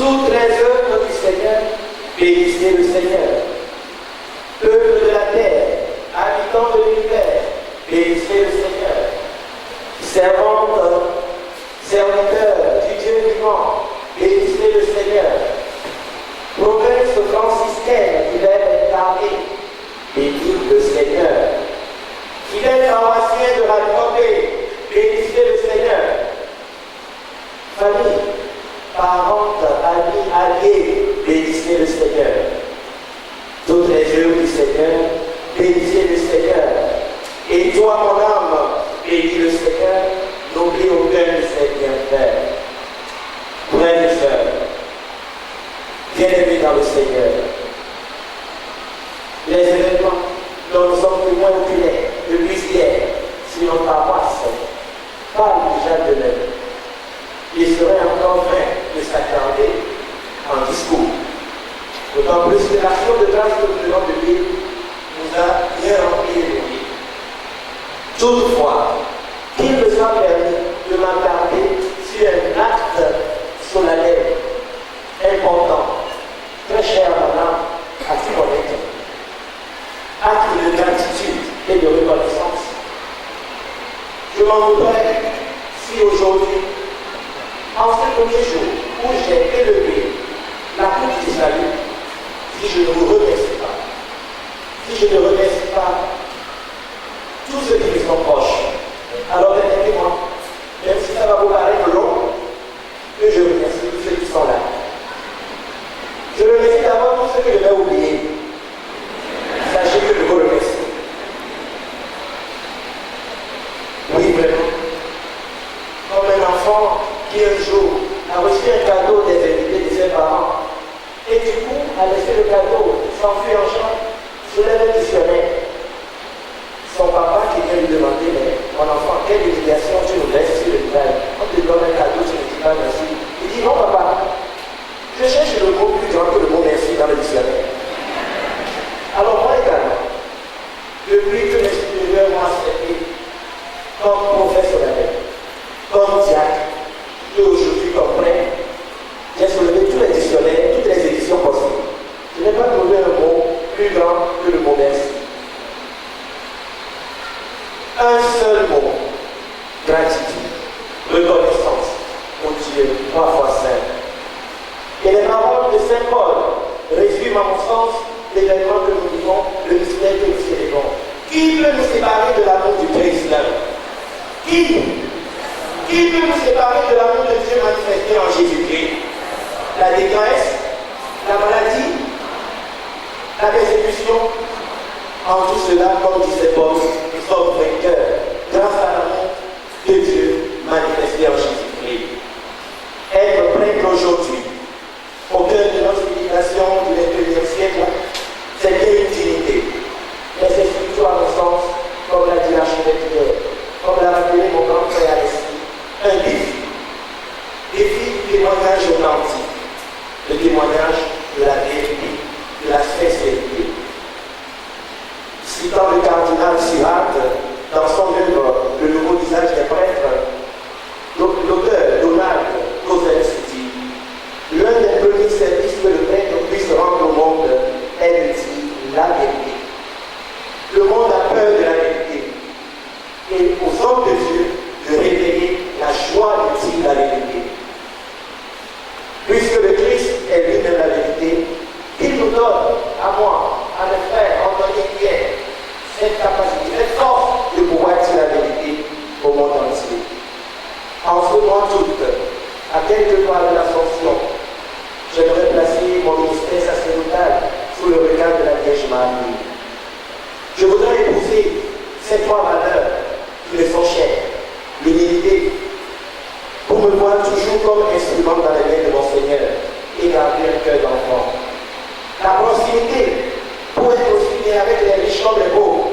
Toutes les œuvres du Seigneur, bénissez le Seigneur. Peuple de la terre, habitants de l'univers, bénissez le Seigneur. Servantes, serviteurs du Dieu vivant, bénissez le Seigneur. Province franciscaine du Verbe incarné, bénissez le Seigneur. Fidèles paroissiens de la Tropée, bénissez le Seigneur. Famille, parentes, amis, alliés, bénissez le Seigneur. Toutes les œuvres du Seigneur, bénissez le Seigneur. Et toi, mon âme, bénis le Seigneur, n'oublie aucun de ses bienfaits. Frères et sœurs, bien-aimés dans le Seigneur, les événements dont nous sommes témoins oculaires depuis hier sur notre paroisse parlent déjà de l'œuvre. Il serait encore vain de s'attarder en discours. D'autant plus que l'action de grâce que nous venons de vivre nous a bien rempli les vies. Toutefois, qu'il me soit permis de m'attarder sur un acte solennel, important, très cher à mon âme, à qui connaître. Acte de gratitude et de reconnaissance. Je m'en voudrais si aujourd'hui, en ce premier jour où j'ai élevé la coupe du salut, si je ne vous remercie pas, si je ne remercie pas tous ceux qui me sont proches, alors permettez-moi, même si ça va vous paraître long, que je remercie tous ceux qui sont là. Je remercie d'abord tous ceux que je vais oublier. Sachez que je vous remercie. Oui, vraiment. Comme un enfant qui un jour a reçu un cadeau des invités de ses parents et du coup a laissé le cadeau, s'enfuit en champ, soulève un dictionnaire. Son papa qui vient lui demander, mais mon enfant, quelle éducation tu nous laisses sur le travail? On te donne un cadeau, tu ne dis pas merci. Il dit non papa, je cherche le mot plus grand que le mot merci dans le dictionnaire. Alors moi également, depuis que mes supérieurs m'ont accepté comme professionnel, comme diacre, et aujourd'hui comme prêtre, j'ai soulevé tous les dictionnaires, toutes les éditions possibles. Je n'ai pas trouvé un mot plus grand que le mot merci. Un seul mot, gratitude, reconnaissance au Dieu, 3 fois saint. Et les paroles de Saint Paul résument à mon sens l'événement que nous vivons, le mystère que nous célébrons. Qui peut nous séparer de l'amour du Christ? Qui peut nous séparer de l'amour de Dieu manifesté en Jésus-Christ? La détresse, la maladie, la persécution. En tout cela, comme dit Saint Paul, nous sommes vainqueurs grâce à l'amour de Dieu manifesté en Jésus-Christ. Être prêtre aujourd'hui, au cœur de notre civilisation du XXIe siècle, c'est bien une dignité. Mais c'est surtout à mon sens, comme l'a dit l'archevêque hier, comme l'a rappelé mon grand frère Alexis, un défi. Défi du témoignage authentique, le témoignage de la vérité, de la sincérité. Citant le cardinal Sirat dans son œuvre Le nouveau visage des prêtres, l'auteur Donald Coselski dit: l'un des premiers services que le prêtre puisse rendre au monde est de dire la vérité. Le monde a peur de la vérité. Et aux hommes de Dieu de révéler la joie de dire la vérité. Puisque le Christ est lui-même la vérité, il nous donne, à moi, à mes frères, Antoine et Pierre, cette capacité, cette force de pouvoir dire la vérité au monde entier. En ce mois d'août, à quelques pas de l'Ascension, j'aimerais placer mon ministère sacerdotal sous le regard de la Vierge Marie. Je voudrais épouser ces 3 valeurs qui me sont chères: l'humilité, pour me voir toujours comme instrument dans les mains de mon Seigneur et garder un cœur d'enfant; la proximité, pour être aussi bien avec les riches comme les pauvres,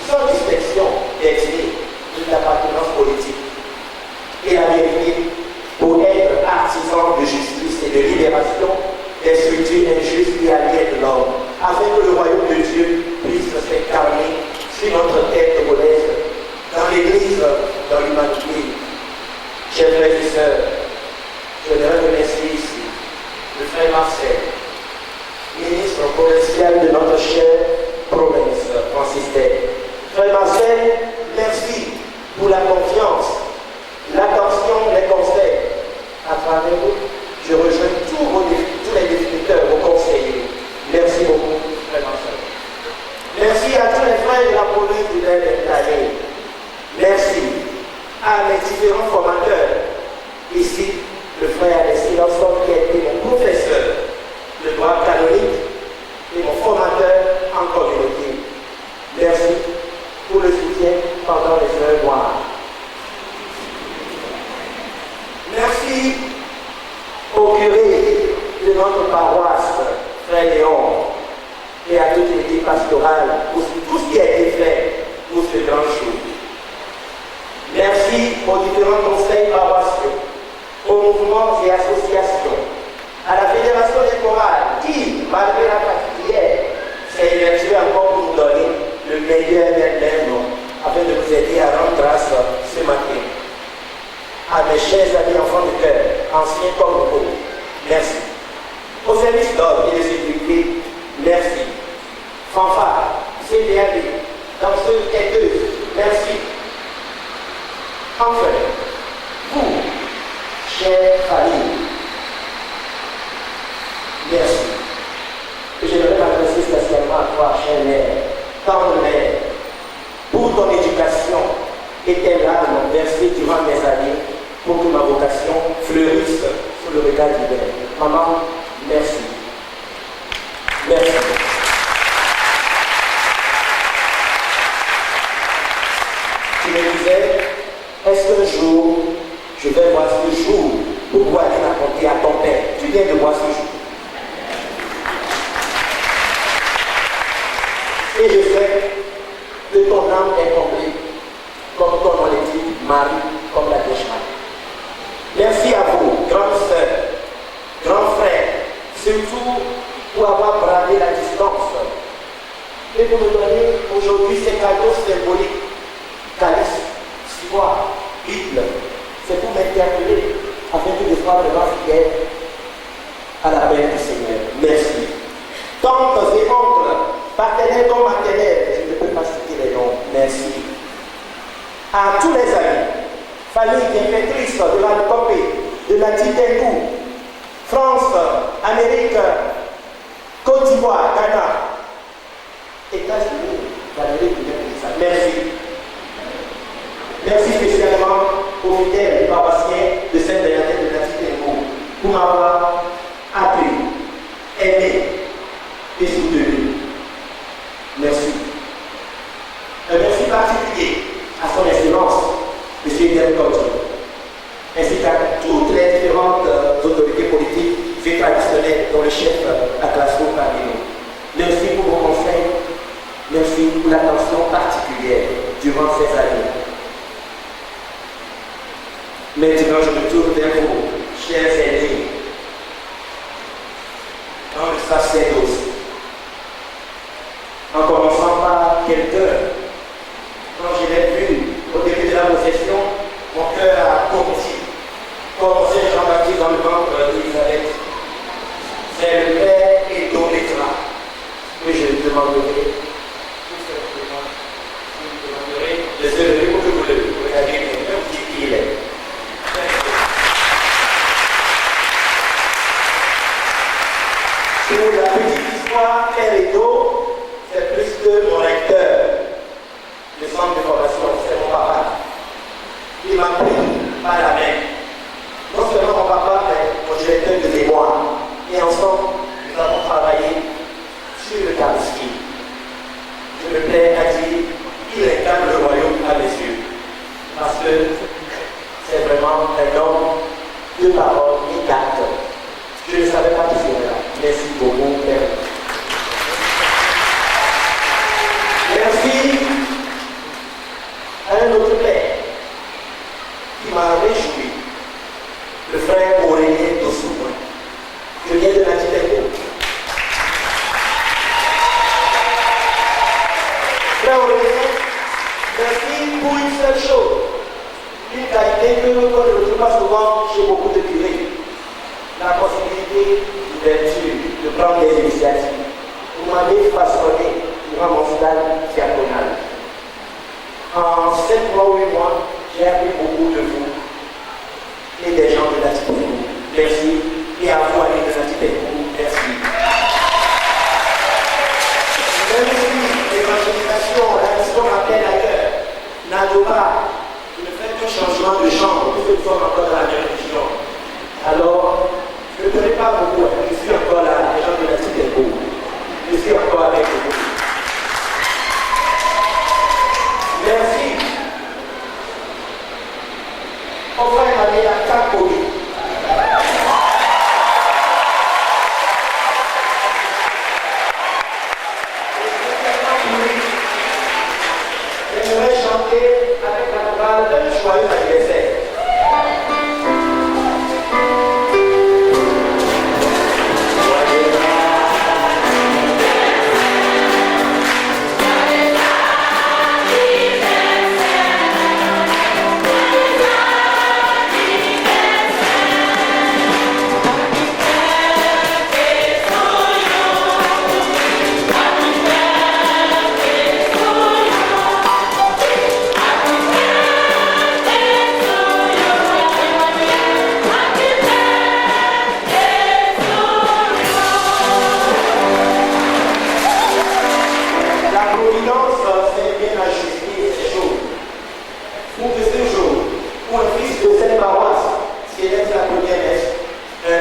sans distinction d'ethnie ni d'appartenance politique; et la vérité, pour être artisan de justice et de libération des structures injustes qui aliènent l'homme, afin que le royaume de Dieu puisse s'incarner sur notre terre congolaise, dans l'Église, dans l'humanité. Chers frères et sœurs, je voudrais remercier ici à mes différents formateurs. Ici, le frère Alexis Lawson qui a été mon professeur de droit canonique et mon formateur en communauté. Merci pour le soutien pendant les heures noires. Merci au curé de notre paroisse, frère Léon, et à toute l'équipe pastorale pour tout ce qui a été fait pour ce grand jour. Merci aux différents conseils paroissiaux, aux mouvements et associations, à la Fédération des chorales qui, malgré la fatigue hier, s'est émergée encore pour nous donner le meilleur d'elle-même afin de nous aider à rendre grâce ce matin. À mes chers amis enfants de cœur, anciens comme nouveaux, merci. Au service d'ordre et de sécurité, merci. Fanfare, CDAB, danseuses, quêteuses, merci. Enfin, vous, chers familles, merci. Que j'aimerais m'adresser spécialement à toi, cher mère, tendre mère, pour ton éducation et tes larmes versées durant mes années, pour que ma vocation fleurisse sous le regard divin. Maman, merci. Merci. Tu me disais, est-ce qu'un jour, je vais voir ce jour pour pouvoir aller raconter à ton père? Tu viens de voir ce jour. Et je sais que ton âme est comblée, comme ton nom le dit, Marie, comme la Vierge Marie. Merci à vous, grandes sœurs, grands frères, surtout pour avoir bravé la distance et pour nous donner aujourd'hui ces cadeaux symboliques. Calice, Sivoire, Bible, c'est pour m'interpeller afin que je sois vraiment fidèle à la paix du Seigneur. Merci. Tantes et oncles, partenaires comme maternels, je ne peux pas citer les noms. Merci. À tous les amis, famille bienfaitrice de la Copé, de la Titengou, France, Amérique, Côte d'Ivoire, Ghana, États-Unis, l'Amérique du Nord. Merci. Merci spécialement aux fidèles paroissiens de Sainte-Bernadette de la Titengou pour m'avoir appris, aimé et soutenu. Merci. Un merci particulier à son Excellence, M. Hidel Kodjo, ainsi qu'à toutes les différentes autorités politiques et traditionnelles, dont le chef à Glasgow parmi nous. Merci pour vos conseils, merci pour l'attention particulière durant ces années. Maintenant, je me tourne vers vous, chers aînés, dans le sacerdoce. En commençant par quelqu'un, quand je l'ai vu au début de la procession, mon cœur a bondi, comme Saint Jean-Baptiste dans le ventre d'Élisabeth. C'est le Père et don l'éclat que je demanderai, de se lever pour que vous le regardiez quelqu'un qui il est. Pour la petite histoire, Père et dos, c'est plus que mon lecteur. Le centre de formation, c'est mon papa. Il m'a pris par la main. Non seulement mon papa, mais mon directeur de mémoire. Et ensemble, nous avons travaillé sur le Eucharistie. Je me plais à dire, il incarne le royaume à mes yeux. Parce que c'est vraiment un homme de parole et d'acte. Je ne savais pas tout cela. Merci beaucoup, Père. Merci à un autre Père qui m'a réjoui, le frère Aurélien Dossou. Je viens de la Titengou. Frère Aurélien, merci pour une seule chose, une qualité que l'on ne retrouve pas souvent chez beaucoup de curés, la possibilité d'ouverture, de prendre des initiatives. Vous m'avez façonné durant mon stage diaconal. En 7 mois ou 8 mois, j'ai appris beaucoup de vous et des gens de la Titengou. Merci. Et à vous, amis de la Titengou, merci. Même si l'évangélisation, la mission m'appelle ailleurs, n'adore pas, ne fait qu'un changement dans deux chambres, puisque nous sommes encore dans la même région. Alors, je ne connais pas beaucoup, je suis encore là, les gens de la cité beau. Je suis encore avec vous. Merci. On va aller à Kakori. J'aimerais chanter avec la chorale un joyeux anniversaire. Pour que ce jour, où un fils de cette paroisse célèbre la première messe, un